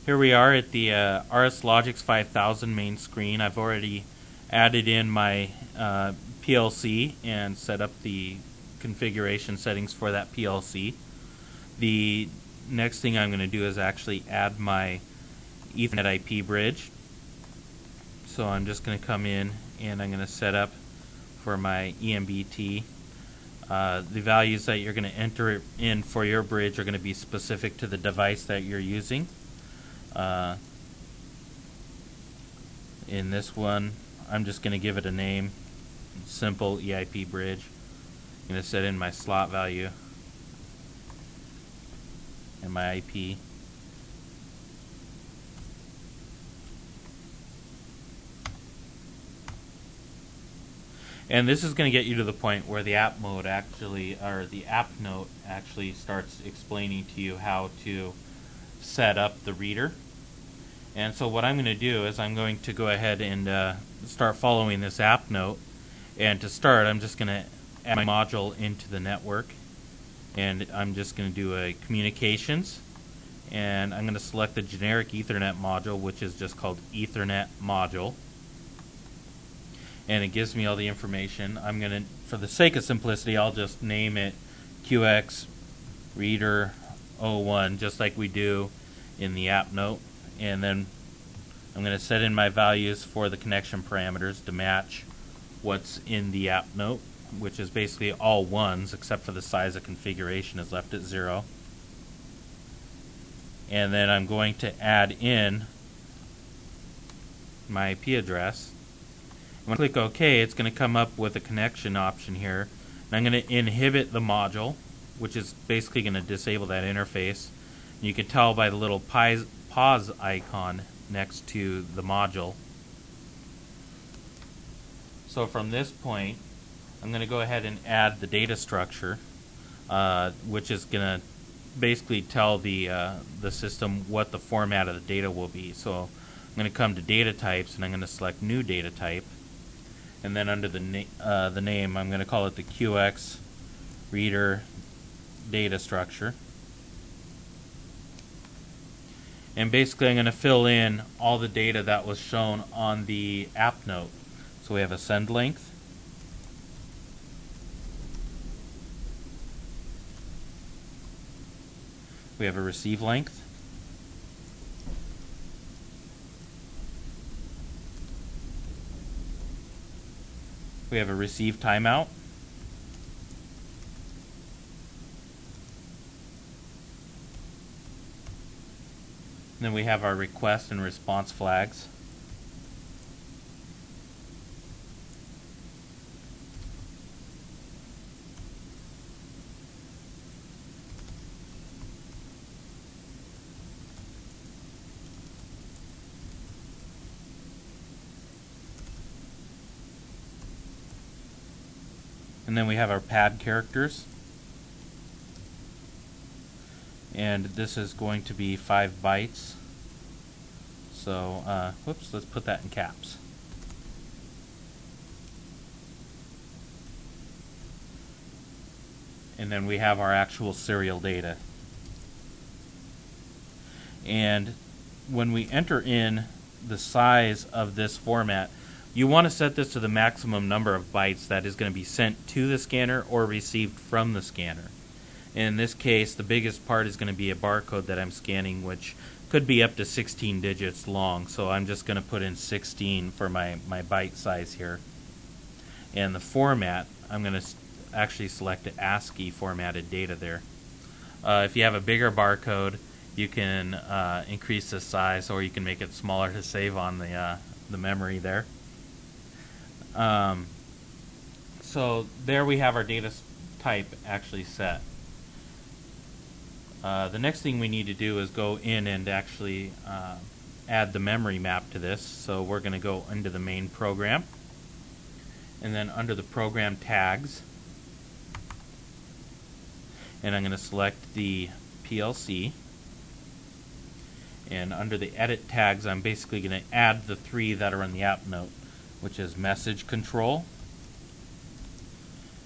Here we are at the RSLogix 5000 main screen. I've already added in my PLC and set up the configuration settings for that PLC. The next thing I'm going to do is actually add my Ethernet IP bridge. So I'm just going to come in and I'm going to set up for my EMBT. The values that you're going to enter in for your bridge are going to be specific to the device that you're using. In this one, I'm just going to give it a name, simple EIP bridge. I'm going to set in my slot value and my IP. And this is going to get you to the point where the app mode actually, or the app note actually starts explaining to you how to set up the reader. And so what I'm going to do is I'm going to go ahead and start following this app note. And to start, I'm just going to add my module into the network. And I'm just going to do a communications. And I'm going to select the generic Ethernet module, which is just called Ethernet module. And it gives me all the information. I'm going to, for the sake of simplicity, I'll just name it QX Reader 01, just like we do in the app note. And then I'm going to set in my values for the connection parameters to match what's in the app note, which is basically all ones except for the size of configuration is left at 0. And then I'm going to add in my IP address. When I click OK, it's going to come up with a connection option here. And I'm going to inhibit the module, which is basically going to disable that interface. And you can tell by the little pause icon next to the module. So from this point, I'm going to go ahead and add the data structure, which is going to basically tell the system what the format of the data will be. So I'm going to come to data types and I'm going to select new data type. And then under the name, I'm going to call it the QX Reader data structure. And basically I'm going to fill in all the data that was shown on the app note. So we have a send length. We have a receive length. We have a receive timeout. And then we have our request and response flags. And then we have our pad characters. And this is going to be 5 bytes. So, whoops, let's put that in caps. And then we have our actual serial data. And when we enter in the size of this format, you want to set this to the maximum number of bytes that is going to be sent to the scanner or received from the scanner. In this case, the biggest part is going to be a barcode that I'm scanning, which could be up to 16 digits long. So I'm just going to put in 16 for my byte size here. And the format, I'm going to actually select ASCII formatted data there. If you have a bigger barcode, you can increase the size, or you can make it smaller to save on the memory there. So there we have our data type actually set. The next thing we need to do is go in and actually add the memory map to this. So we're going to go into the main program, and then under the program tags, and I'm going to select the PLC, and under the edit tags I'm basically going to add the 3 that are in the app note, which is message control,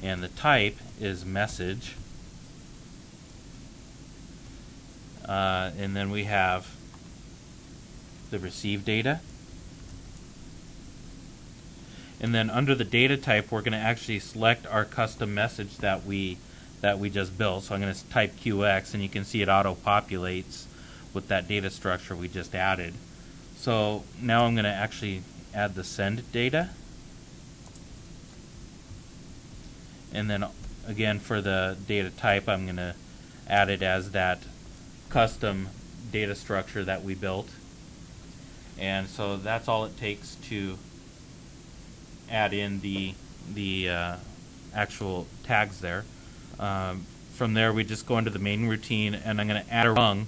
and the type is message. And then we have the receive data. And then under the data type, we're going to actually select our custom message that we just built. So I'm going to type QX, and you can see it auto-populates with that data structure we just added. So now I'm going to actually add the send data. And then again, for the data type, I'm going to add it as that custom data structure that we built. And so that's all it takes to add in the actual tags there. From there, we just go into the main routine, and I'm going to add a rung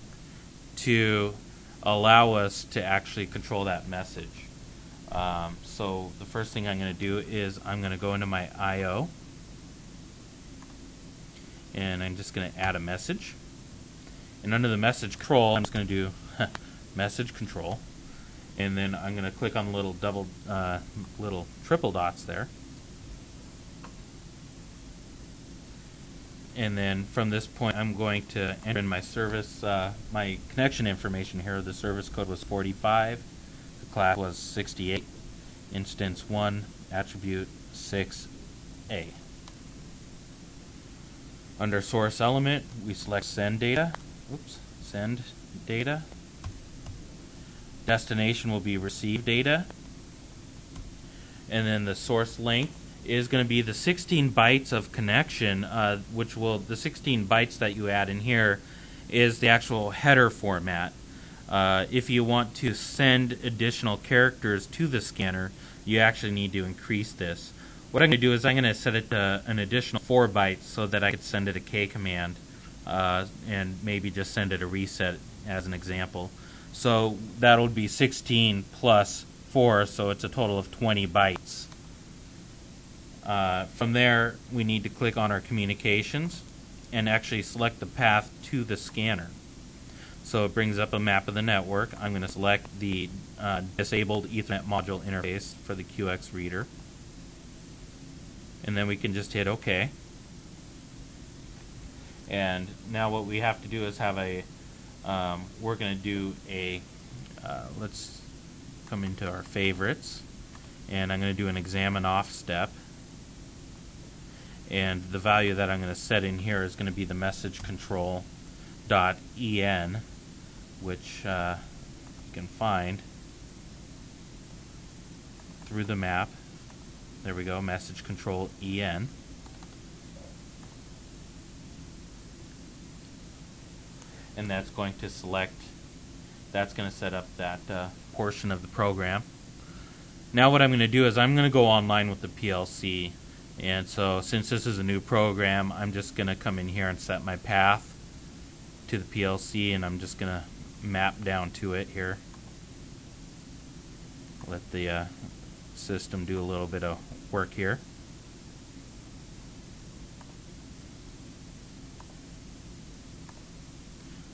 to allow us to actually control that message. So the first thing I'm going to do is I'm going to go into my I/O, and I'm just going to add a message. And under the message control, I'm just going to do message control, and then I'm going to click on the little triple dots there. And then from this point, I'm going to enter in my service, my connection information here. The service code was 45, the class was 68, instance 1, attribute 6A. Under source element, we select send data. Send data. Destination will be receive data. And then the source length is going to be the 16 bytes of connection, the 16 bytes that you add in here is the actual header format. If you want to send additional characters to the scanner, you actually need to increase this. What I'm going to do is I'm going to set it to an additional 4 bytes so that I could send it a K command and maybe just send it a reset as an example. So that would be 16 plus 4, so it's a total of 20 bytes. From there, we need to click on our communications and actually select the path to the scanner. So it brings up a map of the network. I'm going to select the disabled Ethernet module interface for the QX reader. And then we can just hit OK. And now what we have to do is have we're going to do let's come into our favorites, and I'm going to do an examine off step. And the value that I'm going to set in here is going to be the message control .en, which you can find through the map. There we go, message control en. And that's going to set up that portion of the program. Now what I'm going to do is I'm going to go online with the PLC. And so since this is a new program, I'm just going to come in here and set my path to the PLC, and I'm just going to map down to it here. Let the system do a little bit of work here.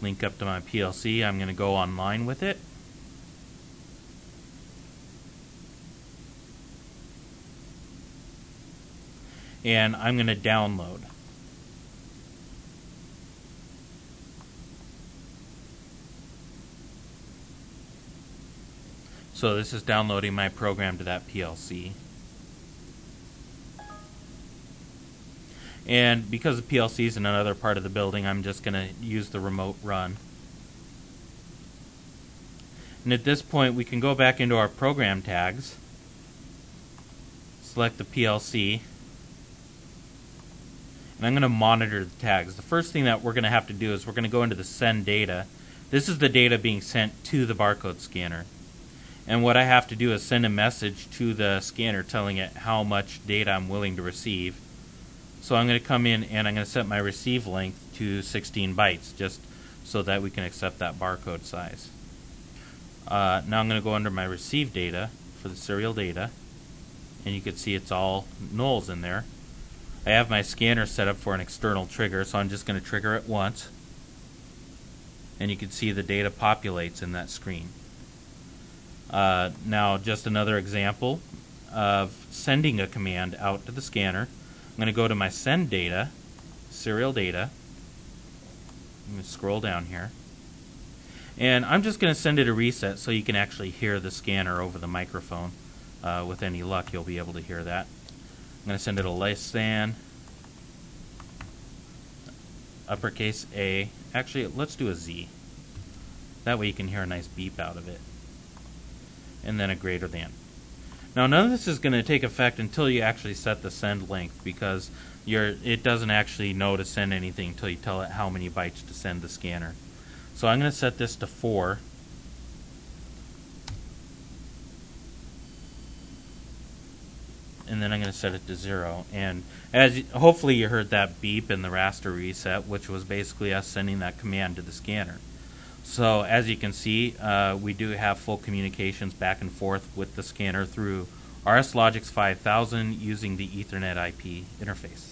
Link up to my PLC. I'm going to go online with it. And I'm going to download. So this is downloading my program to that PLC. And because the PLC is in another part of the building, I'm just going to use the remote run. And at this point, we can go back into our program tags, select the PLC, and I'm going to monitor the tags. The first thing that we're going to have to do is we're going to go into the send data. This is the data being sent to the barcode scanner. And what I have to do is send a message to the scanner telling it how much data I'm willing to receive. So I'm going to come in and I'm going to set my receive length to 16 bytes just so that we can accept that barcode size. Now I'm going to go under my receive data for the serial data, and you can see it's all nulls in there. I have my scanner set up for an external trigger, so I'm just going to trigger it once, and you can see the data populates in that screen. Now just another example of sending a command out to the scanner. I'm going to go to my send data, serial data. I'm going to scroll down here. And I'm just going to send it a reset so you can actually hear the scanner over the microphone. With any luck, you'll be able to hear that. I'm going to send it a less than uppercase A. Actually, let's do a Z. That way you can hear a nice beep out of it. And then a greater than. Now none of this is going to take effect until you actually set the send length, because it doesn't actually know to send anything until you tell it how many bytes to send the scanner. So I'm going to set this to 4. And then I'm going to set it to 0. And hopefully you heard that beep in the raster reset, which was basically us sending that command to the scanner. So as you can see, we do have full communications back and forth with the scanner through RSLogix 5000 using the Ethernet IP interface.